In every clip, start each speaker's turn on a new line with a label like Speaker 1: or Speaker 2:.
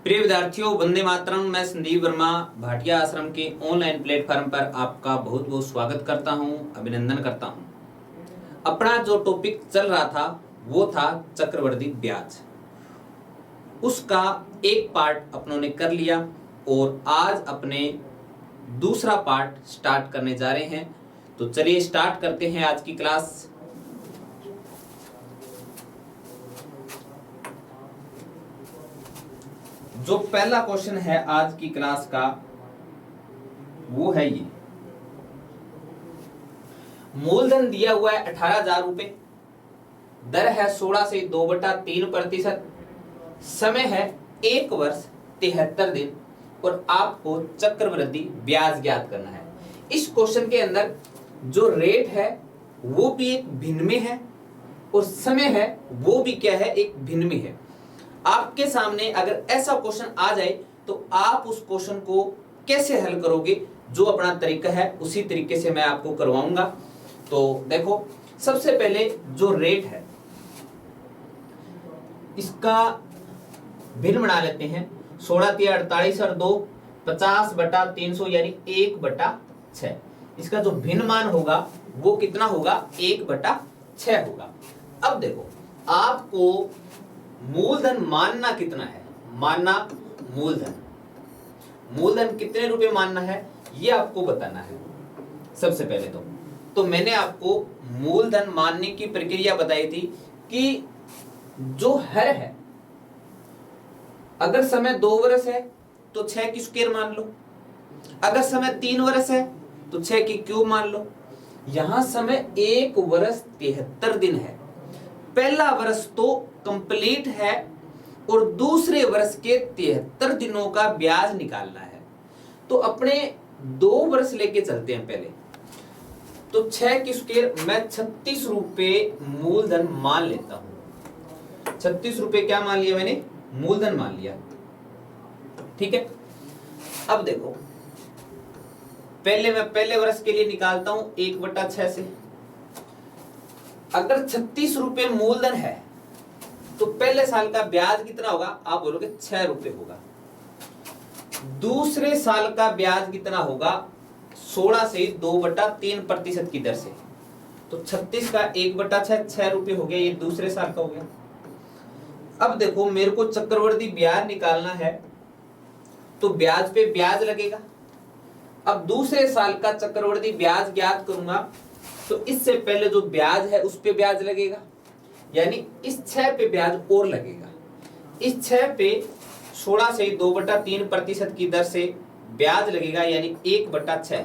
Speaker 1: प्रिय विद्यार्थियों, वंदे मातरम। मैं संदीप वर्मा भाटिया आश्रम के ऑनलाइन प्लेटफॉर्म पर आपका बहुत बहुत स्वागत करता हूं, अभिनंदन करता हूं। अपना जो टॉपिक चल रहा था वो था चक्रवृद्धि ब्याज। उसका एक पार्ट अपनों ने कर लिया और आज अपने दूसरा पार्ट स्टार्ट करने जा रहे हैं। तो चलिए स्टार्ट करते हैं आज की क्लास। जो पहला क्वेश्चन है आज की क्लास का वो है ये। मूलधन दिया हुआ है 18,000 रुपए, दर है 16 से 2/3%, समय है 1 वर्ष 73 दिन और आपको चक्रवृद्धि ब्याज ज्ञात करना है। इस क्वेश्चन के अंदर जो रेट है वो भी एक भिन्न में है और समय है वो भी क्या है, एक भिन्न में है। आपके सामने अगर ऐसा क्वेश्चन आ जाए तो आप उस क्वेश्चन को कैसे हल करोगे, जो अपना तरीका है उसी तरीके से मैं आपको करवाऊंगा। तो देखो, सबसे पहले जो रेट है इसका भिन्न बना लेते हैं। 16 × 48 और 2 50/300 यानी 1/6। इसका जो भिन्न मान होगा वो कितना होगा, 1/6 होगा। अब देखो, आपको मूलधन मानना कितना है, मानना मूलधन कितने रुपए मानना है ये आपको बताना है। सबसे पहले तो मैंने आपको मूलधन मानने की प्रक्रिया बताई थी कि जो हर है, अगर समय 2 वर्ष है तो 6 की स्क्वायर मान लो, अगर समय 3 वर्ष है तो 6 की क्यूब मान लो। यहां समय 1 वर्ष 73 दिन है। पहला वर्ष तो कंप्लीट है और दूसरे वर्ष के 73 दिनों का ब्याज निकालना है। तो अपने 2 वर्ष लेके चलते हैं पहले। तो 6 की स्क्वायर मैं 36 रुपए मूलधन मान लेता हूं। 36 रुपए क्या मान लिया मैंने, मूलधन मान लिया। ठीक है। अब देखो, मैं पहले वर्ष के लिए निकालता हूं 1/6 से। अगर 36 रुपए मूलधन है तो पहले साल का ब्याज कितना होगा, आप बोलोगे 6 रुपए होगा। दूसरे साल का ब्याज कितना होगा, 16 से 2/3% की दर से। तो 36 का 1/6 6 रुपए हो गया, ये दूसरे साल का हो गया। अब देखो, मेरे को चक्रवृद्धि ब्याज निकालना है तो ब्याज पे ब्याज लगेगा। अब दूसरे साल का चक्रवृद्धि ब्याज ज्ञात करूंगा तो इससे पहले जो ब्याज है उस पे ब्याज लगेगा, यानी इस 6 पे ब्याज और लगेगा। इस 6 पे 16 से 2/3% की दर से ब्याज लगेगा, यानी 1/6।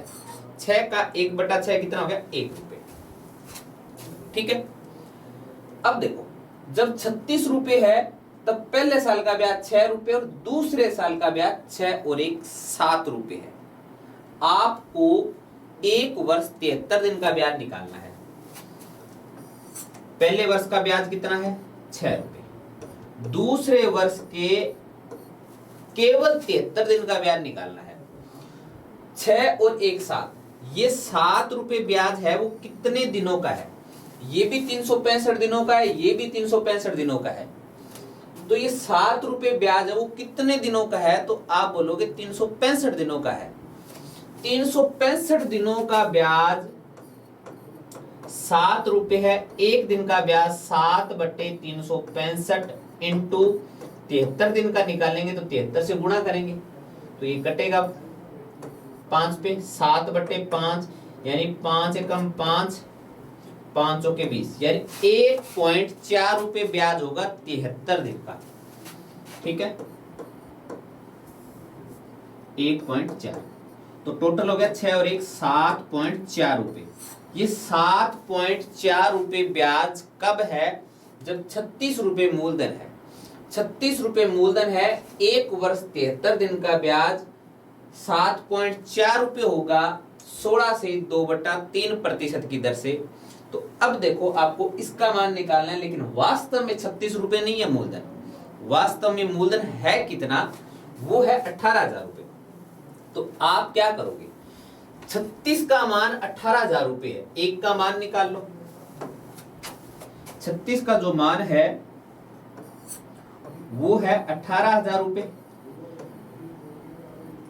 Speaker 1: 6 का 1/6 कितना हो गया, 1 रुपए। ठीक है। अब देखो, जब 36 रुपए है तब पहले साल का ब्याज 6 रुपए और दूसरे साल का ब्याज 6 और 1 7 रुपए है। आपको 1 वर्ष 73 दिन का ब्याज निकालना है। पहले वर्ष का ब्याज कितना है, 6 रुपए। दूसरे वर्ष के केवल 73 दिन का ब्याज निकालना है। 6 और 1 7, ये 7 रुपए ब्याज है वो कितने दिनों का है, ये भी 365 दिनों का है, ये भी 365 दिनों का है। तो ये 7 रुपए ब्याज है वो कितने दिनों का है, तो आप बोलोगे 365 दिनों का है। 365 दिनों का ब्याज 7 रुपए है। एक दिन का ब्याज 7/365 इंटू 73 दिन का निकालेंगे तो 73 से गुणा करेंगे तो ये कटेगा 5 पे। 7/5 यानी 5 एकम 5, 5 के 20, यानी 1.4 रुपए ब्याज होगा 73 दिन का। ठीक है, 1.4। तो टोटल हो गया 6 और 1 7.4 रुपए। ये 7.4 रुपए ब्याज कब है, जब 36 रुपए मूलधन है। 36 रुपए मूलधन है, 1 वर्ष 73 दिन का ब्याज 7.4 रुपए होगा 16 से 2/3% की दर से। तो अब देखो, आपको इसका मान निकालना है, लेकिन वास्तव में 36 रुपए नहीं है मूलधन। वास्तव में मूलधन है कितना, वो है 18,000 रुपए। तो आप क्या करोगे, 36 का मान 18,000 रुपए है, 1 का मान निकाल लो। 36 का जो मान है वो है 18,000 रुपए।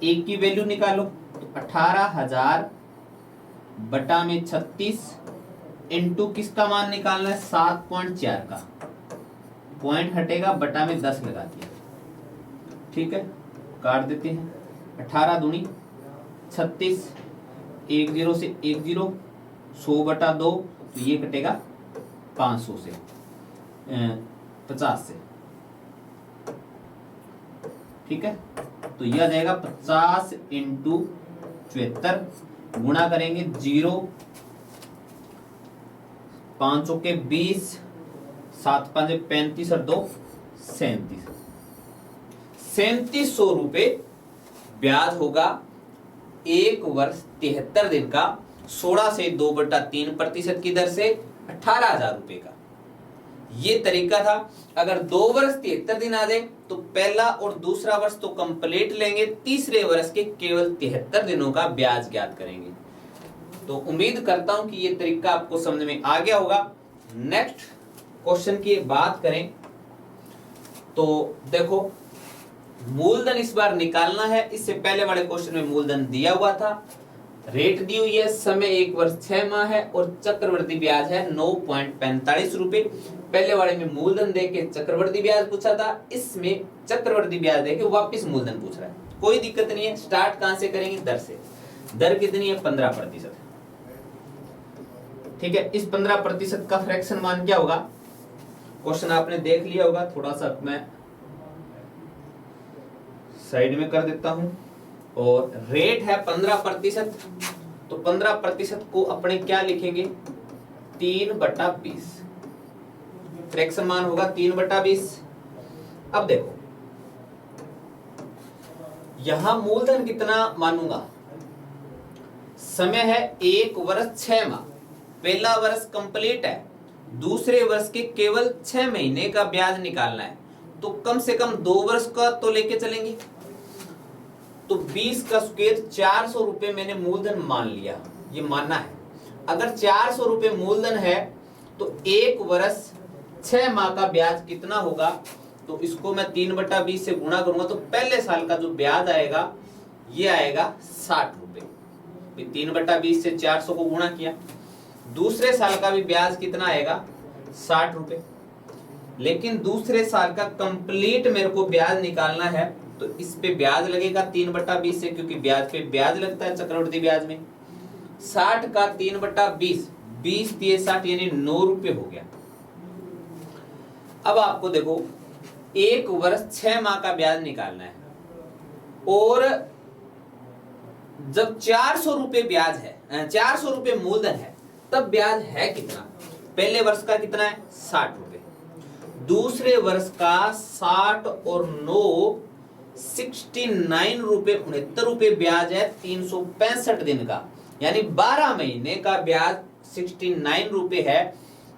Speaker 1: एक की वैल्यू निकालो, तो 18,000 बटा में 36 इंटू किसका मान निकालना है 7.4 का, पॉइंट हटेगा बटा में 10 लगा दिया। ठीक है, काट देते हैं। 18 दूनी 36, 10 से 10, 100 बटा 2, तो ये कटेगा 500 से 50 से। ठीक है, तो यह आ जाएगा 50 इंटू 74, गुणा करेंगे 0, 5 के 20, 7 5 35 और 2 37, 3700 रुपये ब्याज होगा 1 वर्ष 73 दिन का, 16 से 2/3% की दर से 18,000 रुपये का। ये तरीका था। अगर 2 वर्ष 73 दिन आ जाए तो पहला और दूसरा वर्ष तो कंप्लीट लेंगे, तीसरे वर्ष के केवल 73 दिनों का ब्याज ज्ञात करेंगे। तो उम्मीद करता हूं कि ये तरीका आपको समझ में आ गया होगा। नेक्स्ट क्वेश्चन की बात करें तो देखो, मूलधन इस बार निकालना है। इससे पहले वाले क्वेश्चन में मूलधन दिया हुआ था, रेट दी हुई है, समय 1 वर्ष 6 माह है और चक्रवृद्धि ब्याज है 9.45 रुपए। पहले वाले में मूलधन देके चक्रवृद्धि ब्याज पूछा था, इसमें चक्रवृद्धि ब्याज देके वापस मूलधन पूछ रहा है। कोई दिक्कत नहीं है। स्टार्ट कहां से करेंगे? दर से। दर कितनी है? 15%। ठीक है, इस 15% का फ्रैक्शन मान क्या होगा? क्वेश्चन आपने देख लिया होगा, थोड़ा सा मैं साइड में कर देता हूं। और रेट है 15%, तो 15% को अपने क्या लिखेंगे? 3/20। फ्रैक्शन मान होगा 3/20। अब देखो, यहां मूलधन कितना मानूंगा? समय है 1 वर्ष 6 माह, पहला वर्ष कंप्लीट है, दूसरे वर्ष के केवल 6 महीने का ब्याज निकालना है, तो कम से कम 2 वर्ष का तो लेके चलेंगे। तो 20 का स्क्वायर 400 रुपए मैंने मूलधन मान लिया, ये मानना है। अगर 400 रुपए मूलधन है तो 1 वर्ष 6 माह का ब्याज कितना होगा? तो इसको मैं 3/20 से गुणा करूंगा, तो पहले साल का जो ब्याज आएगा ये आएगा 60 रुपए। 3/20 से 400 को गुणा किया, दूसरे साल का भी ब्याज कितना आएगा? 60 रुपए। लेकिन दूसरे साल का कंप्लीट मेरे को ब्याज निकालना है, तो इस पे ब्याज लगेगा 3/20 से, क्योंकि ब्याज पे ब्याज लगता है चक्रवृद्धि ब्याज में। 60 का 3/20, 20 दिए 60 यानी 9 रुपए हो गया। अब आपको देखो, 1 वर्ष 6 माह का ब्याज निकालना है और जब 400 रुपए ब्याज है, 400 रुपए मूलधन है, तब ब्याज है कितना? पहले वर्ष का कितना है? 60 रुपए। दूसरे वर्ष का 60 और 9 69 रुपए 69 रुपए ब्याज है 365 दिन का, यानी 12 महीने का ब्याज 69 रुपए है।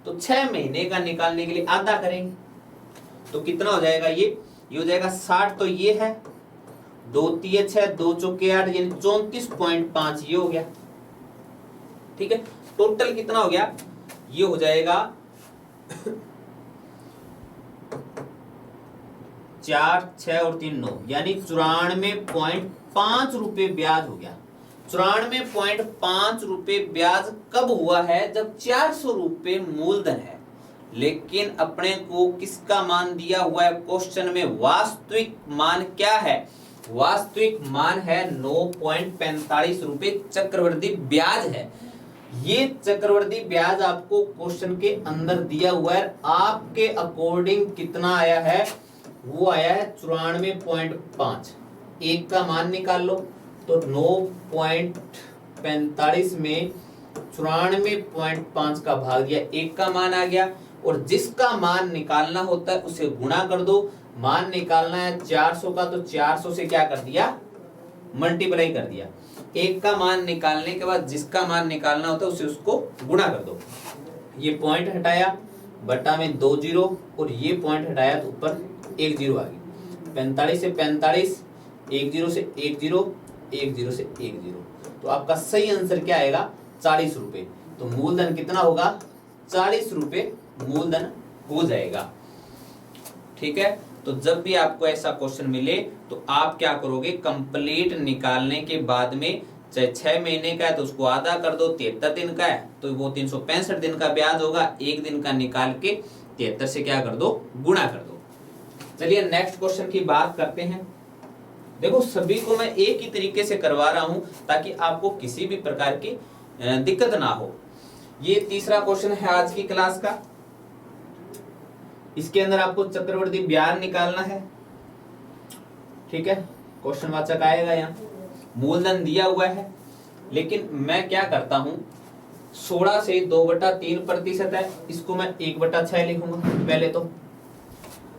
Speaker 1: तो 6 महीने का निकालने के लिए आधा करेंगे, तो कितना हो जाएगा? ये हो जाएगा 60, तो ये है 2 3 6, 2 चौके 8, यानी 34.5 ये हो गया। ठीक है, टोटल कितना हो गया? ये हो जाएगा 4 6 और 3 9, यानी 94.5 रुपए ब्याज हो गया। 94.5 रुपए ब्याज कब हुआ है? जब 400 रुपए मूलधन है। लेकिन अपने को किसका मान दिया हुआ है क्वेश्चन में? वास्तविक मान क्या है? वास्तविक मान है 9.45 रुपए चक्रवृद्धि ब्याज है। ये चक्रवृद्धि ब्याज आपको क्वेश्चन के अंदर दिया हुआ है। आपके अकॉर्डिंग कितना आया है? वो आया है 94.5। एक का मान निकाल लो, तो 9.45 में 94.5 का भाग दिया, एक का मान आ गया। और जिसका मान निकालना होता है उसे गुणा कर दो। मान निकालना है 400 का, तो 400 से क्या कर दिया? मल्टीप्लाई कर दिया। एक का मान निकालने के बाद जिसका मान निकालना होता है उसे उसको गुणा कर दो। ये पॉइंट हटाया, बटा में 2 जीरो, और ये पॉइंट हटाया तो ऊपर 1 जीरो आ गई। 45 से 45, 1 जीरो से 1 जीरो, 1 जीरो से 1 जीरो, तो आपका सही आंसर क्या आएगा? 40 रुपए। तो मूलधन कितना होगा? 40 रुपए मूलधन हो जाएगा। ठीक है, तो जब भी आपको ऐसा क्वेश्चन मिले तो आप क्या करोगे, कंप्लीट निकालने के बाद में, चाहे 6 महीने का है तो उसको आधा कर दो, 73 दिन का है तो वो 365 दिन का ब्याज होगा, एक दिन का निकाल के 73 से क्या कर दो, गुणा कर दो। चलिए नेक्स्ट क्वेश्चन की बात करते हैं। देखो सभी को मैं एक ही तरीके से करवा रहा हूं ताकि आपको किसी भी प्रकार की दिक्कत ना हो। ये तीसरा क्वेश्चन है आज की क्लास का। इसके अंदर आपको चक्रवृद्धि ब्याज निकालना है, ठीक है। क्वेश्चन वाचक आएगा, यहाँ मूलधन दिया हुआ है, लेकिन मैं क्या करता हूं, 16 से 2/3% है, इसको मैं 1/6 लिखूंगा। पहले तो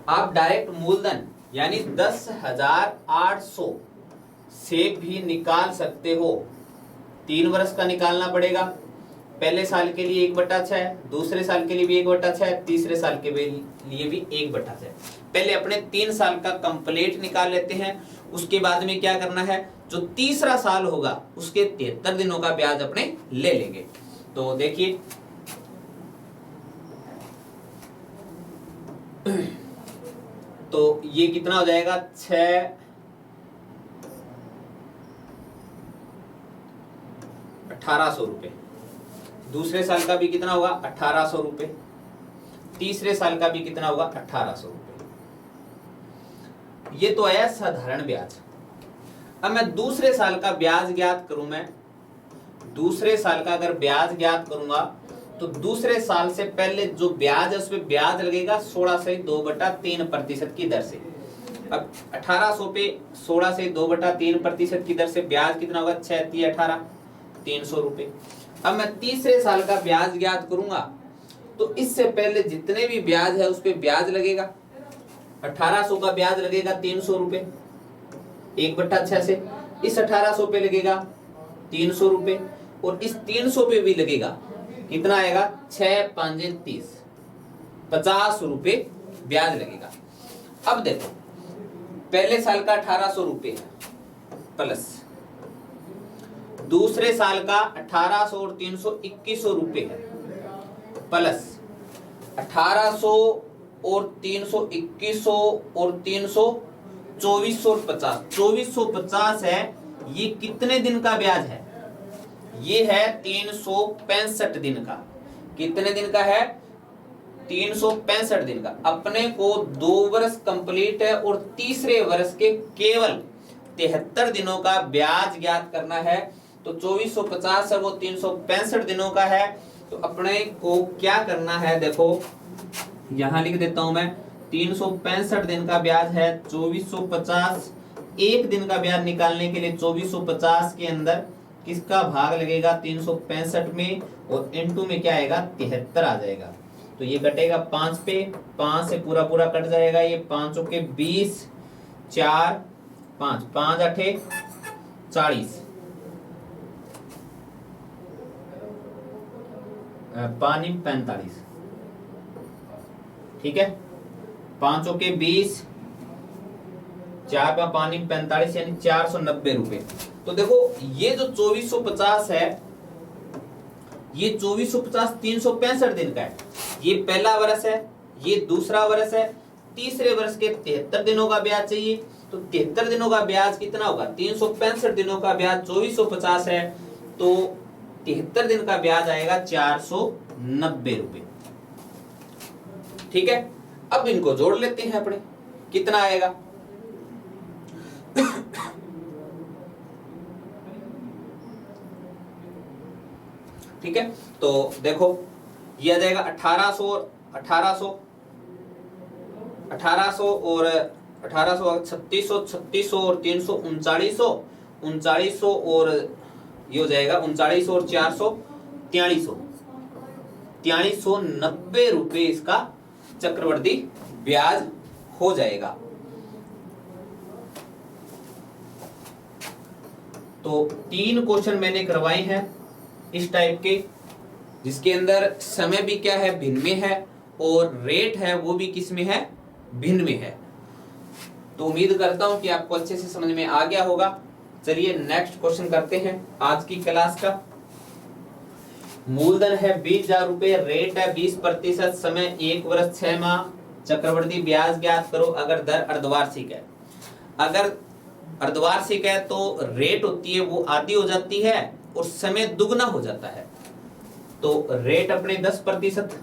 Speaker 1: आप डायरेक्ट मूलधन यानी 10,800 से भी निकाल सकते हो। 3 वर्ष का निकालना पड़ेगा, पहले साल के लिए 1/6, दूसरे साल के लिए भी 1/6, तीसरे साल के लिए भी 1/6। पहले अपने 3 साल का कंप्लीट निकाल लेते हैं, उसके बाद में क्या करना है, जो तीसरा साल होगा उसके 73 दिनों का ब्याज अपने ले लेंगे। तो देखिए तो ये कितना हो जाएगा, 1800 रुपए। दूसरे साल का भी कितना होगा, 1800 रुपए। तीसरे साल का भी कितना होगा, 1800 रुपए। ये तो आया साधारण ब्याज। अब मैं दूसरे साल का ब्याज ज्ञात करूं, मैं दूसरे साल का अगर ब्याज ज्ञात करूंगा तो दूसरे साल से पहले जो ब्याज है उसमें ब्याज लगेगा 16 से 2/3% की दर से। अब 1800 पे 16 से 2/3% की दर से ब्याज कितना होगा, 6×18 300 रुपए। अब मैं तीसरे साल का ब्याज ज्ञात करूंगा तो इससे पहले जितने भी ब्याज है उस पे ब्याज लगेगा, 1800 का ब्याज लगेगा 300 रुपए 1/6 से, इस 1800 पे लगेगा 300 रुपए और इस 300 पे भी लगेगा, कितना आएगा, 6×5=30, 50 रुपए ब्याज लगेगा। अब देखो पहले साल का 1800 रुपए प्लस दूसरे साल का 1800 और 300 2100 रुपए है, प्लस 1800 और 300 2100 और 300 2450 2450 है। ये कितने दिन का ब्याज है, ये है 365 दिन का। कितने दिन का है, 365 दिन का। अपने को 2 वर्ष कंप्लीट है और तीसरे वर्ष के केवल 73 दिनों का ब्याज ज्ञात करना है। तो 2450 है वो 365 दिनों का है। तो अपने को क्या करना है, देखो यहां लिख देता हूं मैं, 365 दिन का ब्याज है 2450। एक दिन का ब्याज निकालने के लिए 2450 के अंदर किसका भाग लगेगा, 365 में, और इनटू में क्या आएगा, 73 आ जाएगा। तो ये कटेगा 5 पे, 5 से पूरा पूरा कट जाएगा, ये 5 के 20, 4 5 5 8 40, पानी 45, ठीक है। 5 के 20, 4 का पानी 45 यानी 490 रुपए। तो देखो ये जो 2450 है, ये 2450 365 दिन का है। ये पहला वर्ष है, ये दूसरा वर्ष है, तीसरे वर्ष के 73 दिनों का ब्याज चाहिए। तो 73 दिनों का ब्याज कितना होगा, 365 दिनों का ब्याज 2450 है, तो 73 दिन का ब्याज आएगा 490 रुपए, ठीक है। अब इनको जोड़ लेते हैं अपने, कितना आएगा, ठीक है। तो देखो ये आ जाएगा 1800 और 1800 और 3600 3600 और 300 3900 और ये हो जाएगा 3900 और 400 4390 रुपए इसका चक्रवर्ती ब्याज हो जाएगा। तो 3 क्वेश्चन मैंने करवाए हैं इस टाइप के, जिसके अंदर समय भी क्या है, भिन्न में है, और रेट है वो भी किस में है, भिन्न में है। तो उम्मीद करता हूं कि आपको अच्छे से समझ में आ गया होगा। चलिए नेक्स्ट क्वेश्चन करते हैं आज की क्लास का। मूलधन है 20,000 रुपए, रेट है 20%, समय 1 वर्ष 6 माह, चक्रवृद्धि ब्याज ज्ञात करो अगर दर अर्धवार्षिक है। अगर अर्धवार्षिक है तो रेट होती है वो आधी हो जाती है और समय दुगना हो जाता है। तो रेट अपने 10%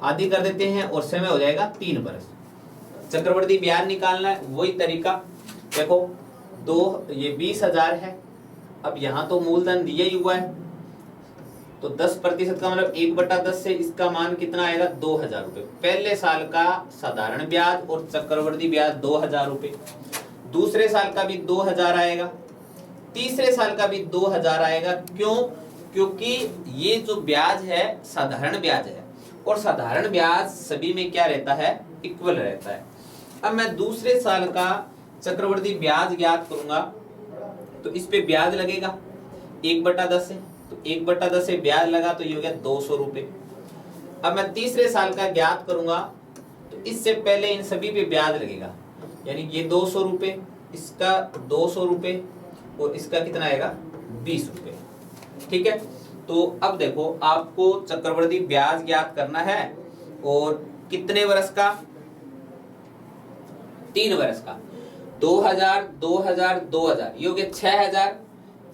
Speaker 1: आधी कर देते हैं और समय हो जाएगा 3 वर्ष। चक्रवृद्धि ब्याज निकालना है वही तरीका। देखो ये 20,000 है। अब यहाँ तो मूलधन दिया ही हुआ है तो 10% का मतलब 1/10 से इसका मान कितना आएगा 2,000 रुपये। पहले साल का साधारण ब्याज और चक्रवृद्धि ब्याज 2,000 रुपये। दूसरे साल का भी 2,000 आएगा, तीसरे साल का भी 2,000 आएगा। क्यों? क्योंकि ये जो ब्याज है साधारण ब्याज है और साधारण ब्याज सभी में क्या रहता है, इक्वल रहता है। अब मैं दूसरे साल का चक्रवृद्धि ब्याज ज्ञात करूंगा तो इस पे ब्याज लगेगा 1/10 से, तो 1/10 से ब्याज लगा तो ये हो गया 200 रुपये। अब मैं तीसरे साल का ज्ञात करूंगा तो इससे पहले इन सभी पे ब्याज लगेगा, यानी ये 200 रुपये, इसका 200 रुपये और इसका कितना आएगा 20 रुपये। ठीक है, तो अब देखो आपको चक्रवृद्धि ब्याज ज्ञात करना है और कितने वर्ष का, 3 वर्ष का। 2000 2000 2000 ये हो गया 6000,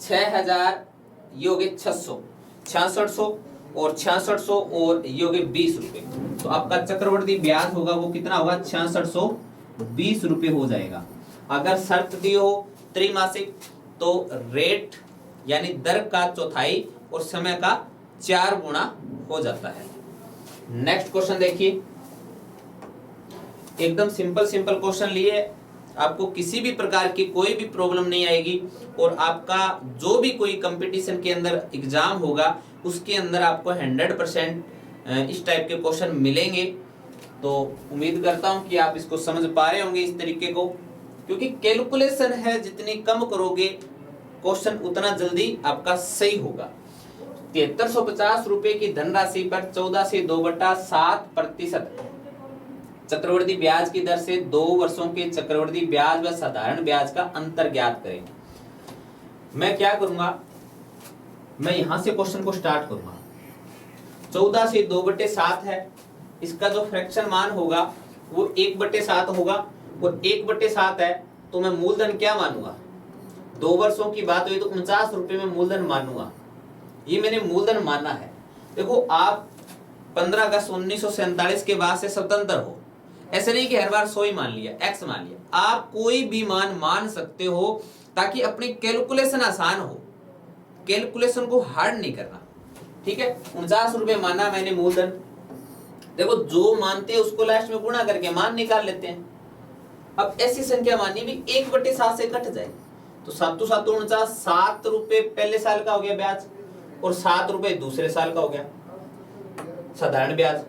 Speaker 1: 6000 ये हो गया 600, 6600 और 6600 और ये हो गए 20 रुपए। तो आपका चक्रवृद्धि ब्याज होगा वो कितना होगा 6620 रुपए हो जाएगा। अगर शर्त दी हो त्रैमासिक तो रेट यानी दर का चौथाई और समय का 4 गुना हो जाता है। नेक्स्ट क्वेश्चन देखिए, एकदम सिंपल क्वेश्चन लिए, आपको किसी भी प्रकार की कोई भी प्रॉब्लम नहीं आएगी और आपका जो भी कोई कंपटीशन के अंदर एग्जाम होगा उसके अंदर आपको 100% इस टाइप के क्वेश्चन मिलेंगे। तो उम्मीद करता हूं कि आप इसको समझ पा रहे होंगे इस तरीके को, क्योंकि कैलकुलेशन है जितनी कम करोगे क्वेश्चन उतना जल्दी आपका सही होगा। 7350 रुपए की धनराशि पर 14 से 2/7% चक्रवृद्धि ब्याज की दर से 2 वर्षों के चक्रवृद्धि ब्याज व साधारण ब्याज का अंतर ज्ञात करें। मैं क्या करूंगा, मैं यहां से क्वेश्चन को स्टार्ट करूंगा। 14 से 2/7 है, इसका जो फ्रैक्शन मान होगा वो 1/7 होगा और 1/7 है तो मैं मूलधन क्या मानूंगा, 2 वर्षों की बात हुई तो 49 रुपए में मूलधन मानूंगा। ये मैंने मूलधन माना है। देखो आप 15 अगस्त 1947 के बाद से स्वतंत्र हो, ऐसे नहीं कि हर बार 100 ही मान लिया, एक्स मान लिया। आप कोई भी मान सकते हो ताकि अपनी कैलकुलेशन आसान हो, कैलकुलेशन को हार्ड नहीं करना। ठीक है, 49 रुपए माना मैंने मूलधन। देखो जो मानते हैं उसको लास्ट में गुणा करके मान निकाल लेते हैं। अब ऐसी संख्या मानी भी 1/7 से कट जाए तो 7 7 49, 7 रुपए पहले साल का हो गया ब्याज और 7 रुपए दूसरे साल का हो गया साधारण ब्याज।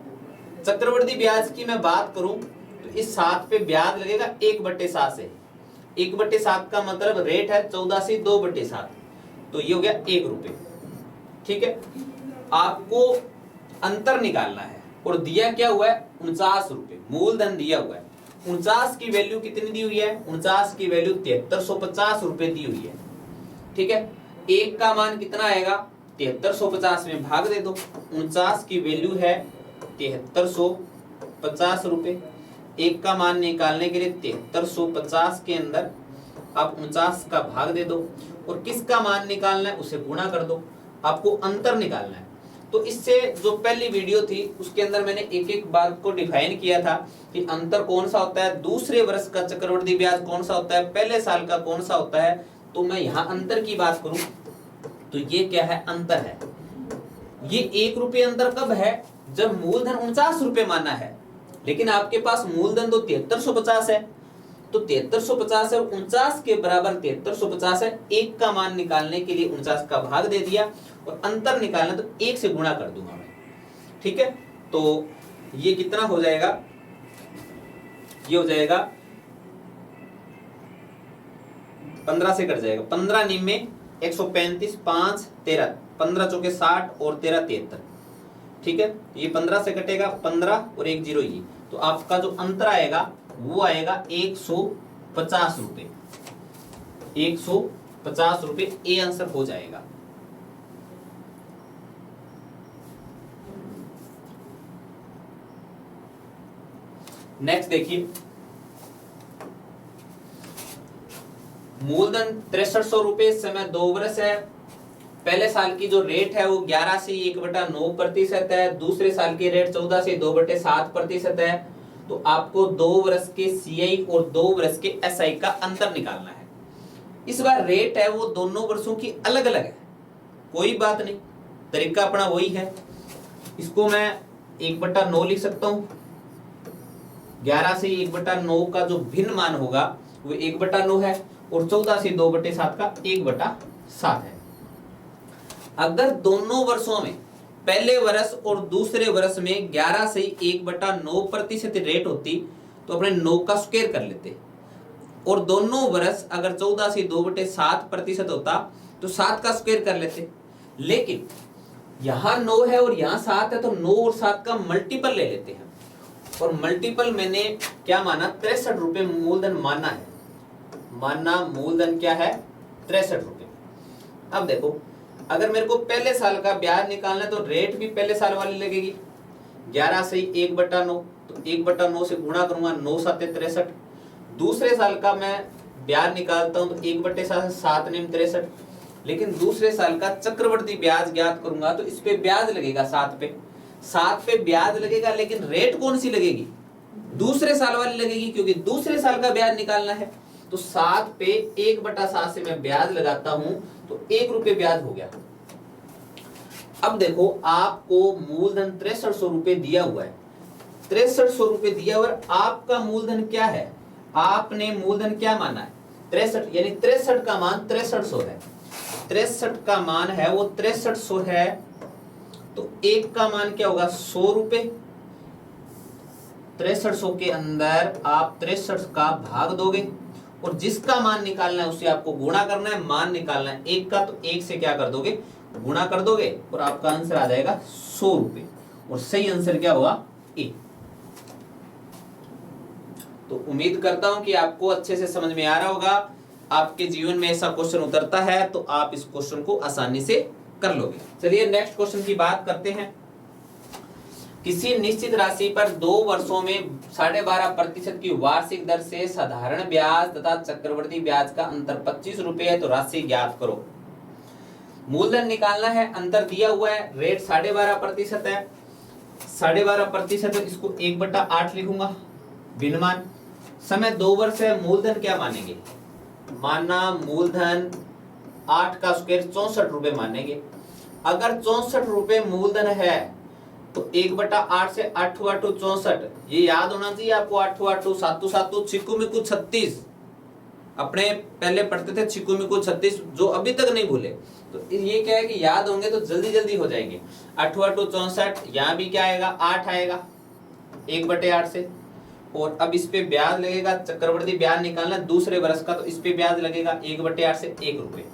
Speaker 1: चक्रवृद्धि ब्याज की मैं बात करूं तो इस 7 पे ब्याज लगेगा 1/7 से। 1/7 का मतलब रेट है 14 से 2/7, तो ये हो गया 1 रुपए। ठीक है, आपको अंतर निकालना है और दिया क्या हुआ है 49 रुपए, मूलधन दिया हुआ है। 49 की वैल्यू कितनी दी हुई है, 49 की वैल्यू 7350 रुपए दी हुई है। ठीक है, 1 का मान कितना आएगा, 7350 में भाग दे दो। 49 की वैल्यू है 7350 रुपए। 1 का मान निकालने के लिए 7350 के अंदर आप 49 का भाग दे दो और किसका मान निकालना है उसे गुणा कर दो, आपको अंतर निकालना है। तो इससे जो पहली वीडियो थी उसके अंदर मैंने एक एक बात को डिफाइन किया था कि अंतर कौन सा होता है, दूसरे वर्ष का चक्रवृद्धि ब्याज कौन सा होता है, पहले साल का कौन सा होता है। तो मैं यहाँ अंतर की बात करूं तो ये क्या है, अंतर है। ये 1 रुपये अंतर कब है, जब मूलधन 49 रुपए माना है लेकिन आपके पास मूलधन तो 7350 है। तो 7350 है, 49 के बराबर 7350 है। 1 का मान निकालने के लिए 49 का भाग दे दिया और अंतर निकालना तो 1 से गुणा कर दूंगा मैं। ठीक है, तो ये कितना हो जाएगा, ये हो जाएगा 15 से कट जाएगा, 15 निम्मे 135, 5 13, 15 चौके 60 और 13 73। ठीक है, ये 15 से कटेगा, 15 और 1 0 ये, तो आपका जो अंतर आएगा वो आएगा 150 रुपए। 150 रुपए ए आंसर हो जाएगा। नेक्स्ट देखिए, मूलधन 6300 रुपए, समय 2 वर्ष है। पहले साल की जो रेट है वो 11 से 1/9% है, दूसरे साल की रेट 14 से 2/7% है। तो आपको 2 वर्ष के सीआई और 2 वर्ष के एसआई का अंतर निकालना है। इस बार रेट है वो दोनों वर्षों की अलग अलग है, कोई बात नहीं, तरीका अपना वही है। इसको मैं 1/9 लिख सकता हूं। 11 से 1/9 का जो भिन्न मान होगा वो 1/9 है, और 14 से 2/7 का 1/7 है। अगर दोनों वर्षों में पहले वर्ष और दूसरे वर्ष में 11 से 1/9% रेट होती तो अपने 9 का स्क्वायर कर लेते, और दोनों वर्ष अगर 14 से 2/7% होता तो 7 का स्क्वायर कर लेते। लेकिन यहां 9 है और यहां 7 है, तो 9 और 7 का मल्टीपल ले लेते हैं, और मल्टीपल मैंने क्या माना, 63 रुपए मूलधन माना है। माना मूलधन क्या है, 63 रुपए। अब देखो, अगर मेरे को पहले साल का ब्याज निकालना है तो रेट भी पहले साल वाली लगेगी। 11 से 1/9, तो 1/9 से गुणा करूंगा, 9 7 63। दूसरे साल का मैं ब्याज निकालता हूं तो 1/7 7 9 63। लेकिन दूसरे साल का चक्रवर्ती ब्याज ज्ञात करूंगा तो इस पे ब्याज लगेगा 7 पे ब्याज लगेगा, लेकिन रेट कौन सी लगेगी, दूसरे साल वाली लगेगी, क्योंकि दूसरे साल का ब्याज निकालना है। तो 7 पे 1/7 से मैं ब्याज लगाता हूं तो 1 रुपये ब्याज हो गया। अब देखो, आपको मूलधन 6300 रुपए दिया हुआ है, 6300 रुपए दिया हुआ, और आपका मूलधन क्या है, आपने मूलधन क्या माना है, 63, यानी 63 का मान 6300 है। 63 का मान है वो 6300 है, तो 1 का मान क्या होगा, 100 रुपए। 6300 के अंदर आप 63 का भाग दोगे, और जिसका मान निकालना है उससे आपको गुणा करना है, मान निकालना है 1 का, तो 1 से क्या कर दोगे, गुणा कर दोगे, और आपका आंसर आ जाएगा 100 रुपए। और सही आंसर क्या होगा, ए। तो उम्मीद करता हूं कि आपको अच्छे से समझ में आ रहा होगा। आपके जीवन में ऐसा क्वेश्चन उतरता है तो आप इस क्वेश्चन को आसानी से कर लोगे। चलिए नेक्स्ट क्वेश्चन की बात करते हैं। किसी निश्चित राशि पर 2 वर्षों में 12.5% की वार्षिक दर से साधारण ब्याज तथा चक्रवृद्धि ब्याज का अंतर 25 रुपए है, तो राशि ज्ञात करो। मूलधन निकालना है, अंतर दिया हुआ है, रेट 12.5% है, 12.5% है, इसको 1/8 लिखूंगा, भिन्नमान। समय 2 वर्ष है, मूलधन क्या मानेंगे, माना मूलधन 8 का स्क्वायर 64 रुपए मानेंगे। अगर 64 रुपए मूलधन है तो 1/8 से 8 8 64, ये याद होना चाहिए आपको। 8 8 7 7 छिक्कू मिक्कू 36, अपने पहले पढ़ते थे छिक्कू मिक्कू 36, जो अभी तक नहीं भूले, तो ये क्या है कि याद होंगे तो जल्दी जल्दी हो जाएंगे। 8 8 64, यहाँ भी क्या आएगा, 8 आएगा 1/8 से, और अब इस पे ब्याज लगेगा, चक्रवृद्धि ब्याज निकालना दूसरे वर्ष का, तो इस पे ब्याज लगेगा 1/8 से 1 रुपये।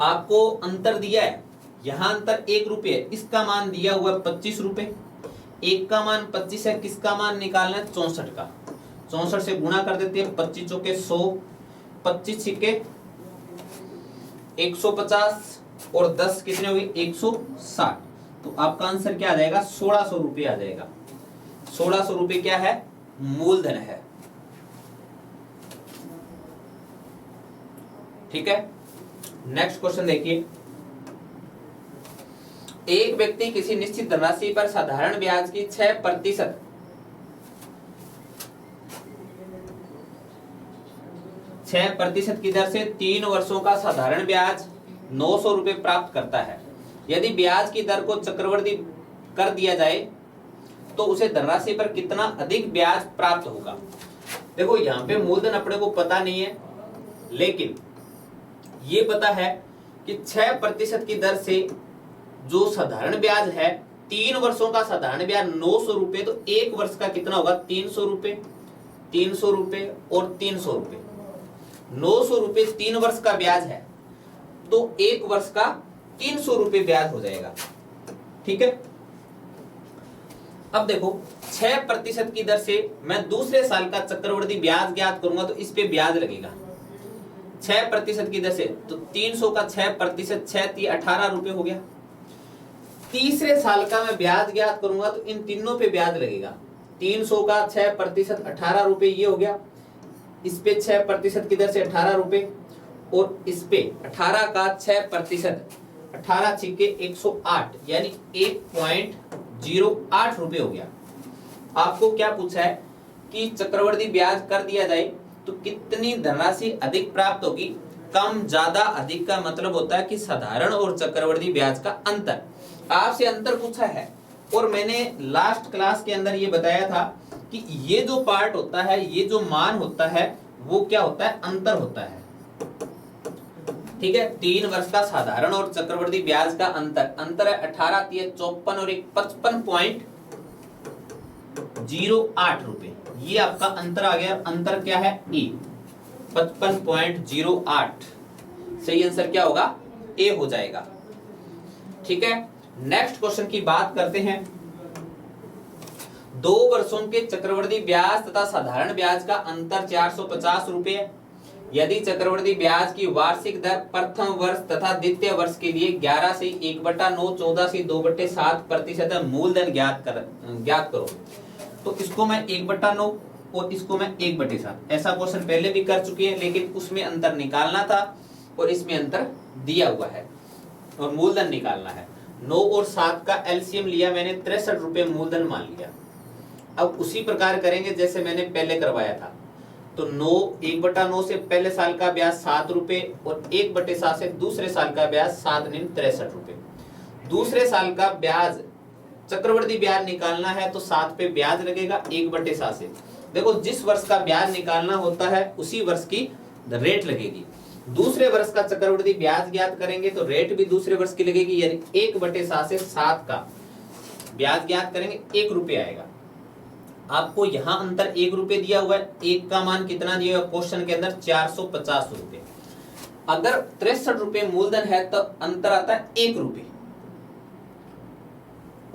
Speaker 1: आपको अंतर दिया है, यहाँ अंतर 1 रुपये है, इसका मान दिया हुआ है 25 रुपये, 1 का मान 25 है, किसका मान निकालना है, 64 का। 64 से गुणा कर देते हैं, 25 चौके 100, 25 छिक्के 150, और 10 कितने हो गए, 160। तो आपका आंसर क्या आ जाएगा, 1600 रुपये आ जाएगा। 1600 रुपये क्या है, मूलधन है। ठीक है, नेक्स्ट क्वेश्चन देखिए। एक व्यक्ति किसी निश्चित धनराशि पर साधारण ब्याज की 6% की दर से 3 वर्षों का साधारण ब्याज 900 रुपए प्राप्त करता है। यदि ब्याज की दर को चक्रवृद्धि कर दिया जाए तो उसे धनराशि पर कितना अधिक ब्याज प्राप्त होगा। देखो, यहाँ पे मूलधन अपने को पता नहीं है, लेकिन ये पता है कि 6% की दर से जो साधारण ब्याज है, 3 वर्षों का साधारण ब्याज 900 रुपए, तो 1 वर्ष का कितना होगा, 300 रुपए, 300 रुपए और 300 रुपए। 900 रुपए 3 वर्ष का ब्याज है, तो 1 वर्ष का 300 रुपए ब्याज हो जाएगा। ठीक है, अब देखो 6% की दर से मैं दूसरे साल का चक्रवृद्धि ब्याज ज्ञात करूंगा, तो इस पे ब्याज लगेगा 6% की दर से, तो 300 का 6%, 6 18 रुपए हो गया। तीसरे साल का मैं ब्याज ज्ञात करूंगा तो इन तीनों पे ब्याज लगेगा, 300 का 6% 18 रुपए ये हो गया। इस पे 6% की दर से 18 रुपए, और इस पे 18 का 6%, 18 छिके 108 यानी 1.08 रुपए हो गया। आपको क्या पूछा है कि चक्रवर्ती ब्याज कर दिया जाए तो कितनी धनराशि अधिक प्राप्त होगी। कम, ज्यादा, अधिक का मतलब होता है कि साधारण और चक्रवर्ती ब्याज का अंतर। आपसे अंतर पूछा है, और मैंने लास्ट क्लास के अंदर ये बताया था कि ये जो पार्ट होता है, ये जो मान होता है, वो क्या होता है, अंतर होता है। ठीक है, 3 वर्ष का साधारण और चक्रवर्ती ब्याज का अंतर है 18 3 54 और 55.08 रुपए। ये आपका अंतर आ गया। अंतर क्या है, ए, 55.08। सही आंसर क्या होगा, ए हो जाएगा। ठीक है, नेक्स्ट क्वेश्चन की बात करते हैं। 2 वर्षों के चक्रवर्ती ब्याज तथा साधारण ब्याज का अंतर 450 रुपए है। यदि चक्रवर्ती ब्याज की वार्षिक दर प्रथम वर्ष तथा द्वितीय वर्ष के लिए 11 से 1/9, 14 से 2/7% मूलधन ज्ञात करो, तो इसको मैं 1/9 और इसको मैं 1/7, ऐसा क्वेश्चन पहले भी कर चुके हैं, लेकिन उसमें अंतर निकालना था और इसमें अंतर दिया हुआ है और मूलधन निकालना है। 9 और 7 का एलसीएम लिया मैंने, 63 रुपए मूलधन मान लिया। अब उसी प्रकार करेंगे जैसे मैंने पहले करवाया था। तो 1/9 से पहले साल का ब्याज 7 रुपए और 1/7 से दूसरे साल का ब्याज 7 × 63 रुपए। दूसरे साल का ब्याज चक्रवर्ती ब्याज निकालना है तो 7 पे ब्याज लगेगा 1/7 से। देखो, जिस वर्ष का ब्याज निकालना होता है उसी वर्ष की रेट लगेगी। दूसरे वर्ष का चक्रवर्ती ब्याज ज्ञात करेंगे तो रेट भी दूसरे वर्ष की लगेगी, यानी 1/7 से 7 का ब्याज ज्ञात करेंगे, 1 रुपये आएगा। आपको यहाँ अंतर 1 रुपये दिया हुआ है। 1 का मान कितना दिया हुआ है क्वेश्चन के अंदर, 450 रुपये। अगर 63 रुपये मूलधन है तो अंतर आता है 1 रुपये,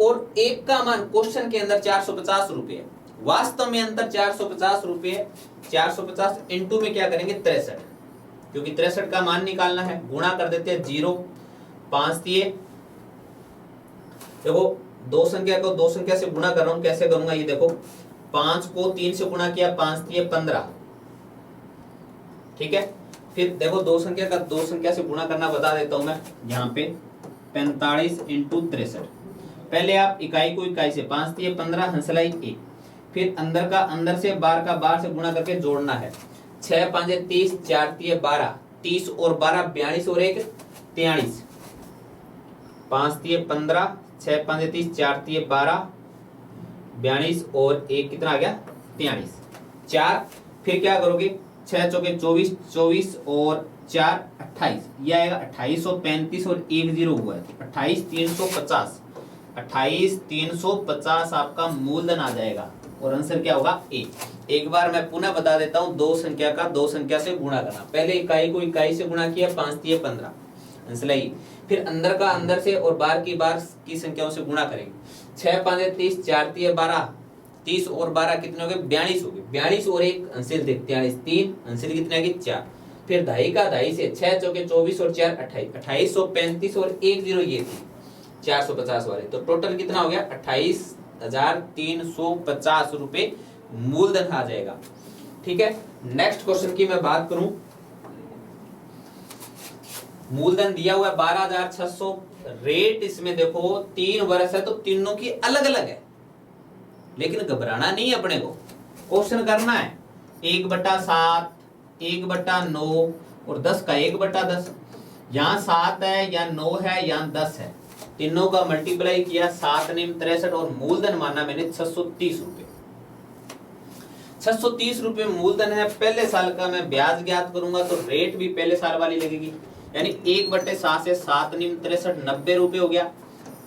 Speaker 1: और 1 का मान क्वेश्चन के अंदर 450 रुपये है। वास्तव में अंतर 450 रुपये। 450 इंटू में क्या करेंगे, 63, क्योंकि 63 का मान निकालना है। गुणा कर देते हैं 0, 5 दिए। देखो, दो संख्या से गुणा कर रहा हूं, कैसे करूंगा ये देखो। 5 को 3 से गुणा किया, 5 दिए 15। ठीक है, फिर देखो दो संख्या से गुणा करना बता देता हूं मैं यहाँ पे। 45 × 63। पहले आप इकाई को इकाई से, 5 दिए 15, हंसलाई 1। फिर अंदर का अंदर से, बाहर का बाहर से गुणा करके जोड़ना है। 6 5 30, 4 3 12, 30 और 12 42 और 1 43। 5 3 15, 6 5 30, 4 3 12, 42 और 1 कितना आ गया, 43। 4, फिर क्या करोगे, 6 चौके 24, 24 और 4 28, ये आएगा 2835 और 1 0 हुआ है, 28350। 28350 आपका मूलधन आ जाएगा और आंसर क्या होगा, ए। एक बार मैं पुनः बता देता हूं, दो संख्या का दो संख्या से गुणा करना। पहले इकाई को इकाई से गुणा किया, 5 3 15, आंसर आई। फिर अंदर का अंदर से और बाहर की संख्याओं से गुणा करेंगे। 6 5 30, 4 3 12, 30 और 12 कितने हो गए, 42 हो गए। 42 और 1 अंसिल थे 43, 3 अंसिल कितने आ गए, 4। फिर ढाई का ढाई से, 6 चौके 24 और 4 28, 2835 और 1 0 ये थी 450 वाले। तो टोटल कितना हो गया, 28,350 रुपए मूलधन आ जाएगा। ठीक है, नेक्स्ट क्वेश्चन की मैं बात करूं। मूलधन दिया हुआ है 12,600। रेट इसमें देखो 3 वर्ष है तो तीनों की अलग अलग है, लेकिन घबराना नहीं है अपने को, क्वेश्चन करना है। 1/7, 1/9 और 10 का 1/10। यहाँ 7 है या 9 है या 10 है, तीनों का मल्टीप्लाई किया, 7 9 63 और मूलधन माना मैंने 630 रुपए। 630 रुपए मूलधन है। पहले साल का मैं ब्याज ज्ञात करूंगा तो रेट भी पहले साल वाली लगेगी, यानी 1/7 से 7 9 63 90 रुपए हो गया।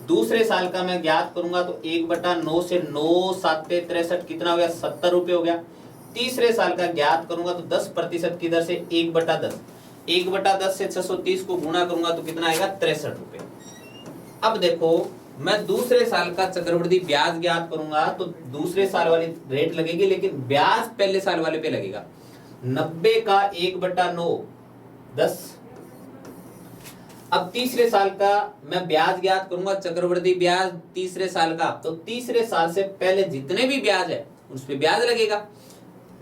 Speaker 1: दूसरे साल का मैं ज्ञात करूंगा तो 1/9 से 9 7 63 कितना हो गया, 70 रुपए हो गया। तीसरे साल का ज्ञात करूंगा तो 10% की दर से 1/10, 1/10 से 630 को गुणा करूंगा तो कितना आएगा, 63 रुपए। अब देखो, मैं दूसरे साल का चक्रवृद्धि ब्याज ज्ञात करूंगा तो दूसरे साल वाली रेट लगेगी, लेकिन ब्याज पहले साल वाले पे लगेगा। 90 का 1/9 10, अब तीसरे साल का मैं ब्याज ज्ञात करूंगा, चक्रवृद्धि ब्याज तीसरे साल का, तो तीसरे साल से पहले जितने भी ब्याज है उस पे ब्याज लगेगा।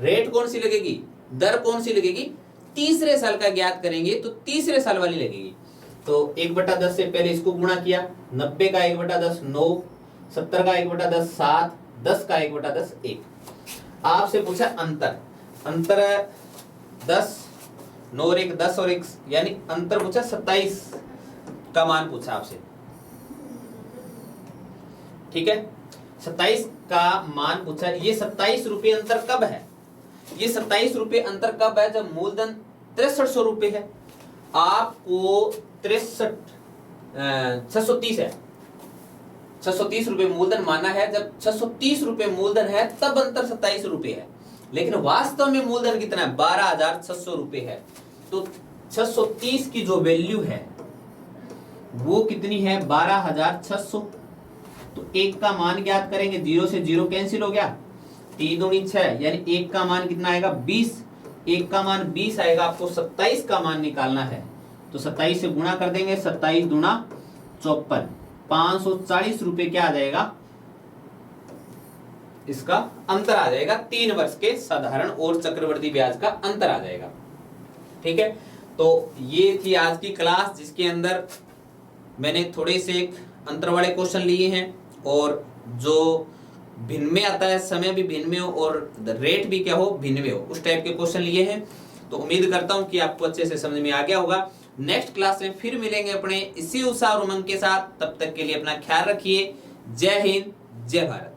Speaker 1: रेट कौन सी लगेगी, दर कौन सी लगेगी, तीसरे साल का ज्ञात करेंगे तो तीसरे साल वाली लगेगी। तो 1/10 से पहले इसको गुणा किया, 90 का 1/10 9, 70 का 1/10 7, 10 का 1/10 1। आपसे पूछा अंतर, अंतर 10, 9 और 1 10 और 1 यानी अंतर पूछा 27 का मान पूछा आपसे, ठीक है। 27 का मान पूछा। ये 27 रुपये अंतर कब है, ये 27 रुपये अंतर कब है, जब मूलधन 6300 रुपये है, आपको 630 है, 630 रुपये मूलधन माना है। जब 630 रुपये मूलधन है तब अंतर 27 रुपये है, लेकिन वास्तव में मूलधन कितना है, 12,600 रुपये है। तो 630 की जो वैल्यू है वो कितनी है, 12,600। तो 1 का मान ज्ञात करेंगे, 0 से 0 कैंसिल हो गया, 3 दूनी 6, यानी 1 का मान कितना आएगा 20, 1 का मान 20 आएगा। आपको 27 का मान निकालना है तो 27 से गुणा कर देंगे, 27 दूना 54, 540 रुपये क्या आ जाएगा, इसका अंतर आ जाएगा। 3 वर्ष के साधारण और चक्रवृद्धि ब्याज का अंतर आ जाएगा, ठीक है। तो ये थी आज की क्लास, जिसके अंदर मैंने थोड़े से एक अंतर वाले क्वेश्चन लिए हैं और जो भिन्न में आता है, समय भी भिन्न में हो और रेट भी क्या हो, भिन्न में हो, उस टाइप के क्वेश्चन लिए हैं। तो उम्मीद करता हूं कि आपको अच्छे से समझ में आ गया होगा। नेक्स्ट क्लास में फिर मिलेंगे अपने इसी उत्साह और उमंग के साथ। तब तक के लिए अपना ख्याल रखिए। जय हिंद, जय भारत।